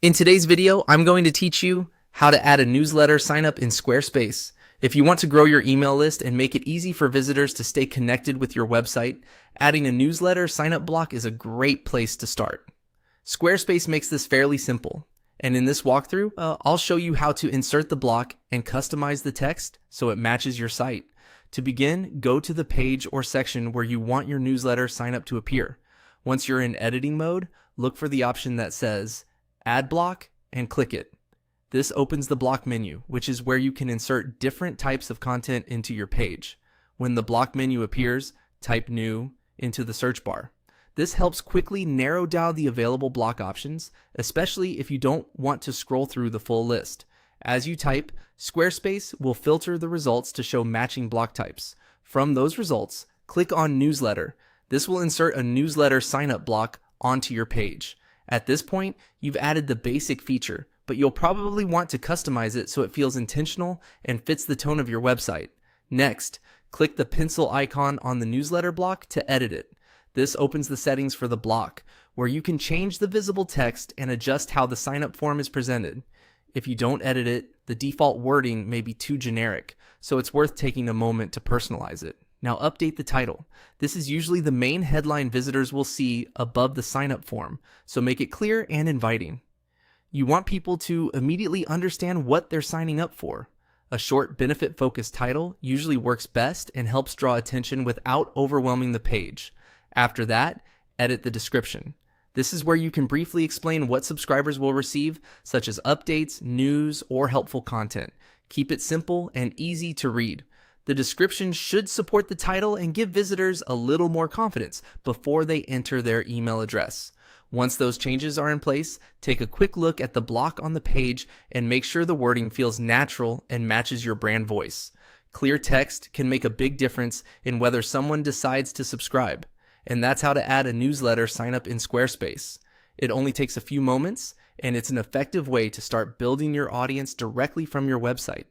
In today's video, I'm going to teach you how to add a newsletter sign up in Squarespace. If you want to grow your email list and make it easy for visitors to stay connected with your website, adding a newsletter sign up block is a great place to start. Squarespace makes this fairly simple. And in this walkthrough, I'll show you how to insert the block and customize the text so it matches your site. To begin, go to the page or section where you want your newsletter sign up to appear. Once you're in editing mode, look for the option that says Add Block and click it. This opens the block menu, which is where you can insert different types of content into your page. When the block menu appears, type New into the search bar. This helps quickly narrow down the available block options, especially if you don't want to scroll through the full list. As you type, Squarespace will filter the results to show matching block types. From those results, click on Newsletter. This will insert a newsletter sign-up block onto your page. At this point, you've added the basic feature, but you'll probably want to customize it so it feels intentional and fits the tone of your website. Next, click the pencil icon on the newsletter block to edit it. This opens the settings for the block, where you can change the visible text and adjust how the sign-up form is presented. If you don't edit it, the default wording may be too generic, so it's worth taking a moment to personalize it. Now update the title. This is usually the main headline visitors will see above the sign-up form, so make it clear and inviting. You want people to immediately understand what they're signing up for. A short benefit-focused title usually works best and helps draw attention without overwhelming the page. After that, edit the description. This is where you can briefly explain what subscribers will receive, such as updates, news, or helpful content. Keep it simple and easy to read. The description should support the title and give visitors a little more confidence before they enter their email address. Once those changes are in place, take a quick look at the block on the page and make sure the wording feels natural and matches your brand voice. Clear text can make a big difference in whether someone decides to subscribe. And that's how to add a newsletter sign up in Squarespace. It only takes a few moments, and it's an effective way to start building your audience directly from your website.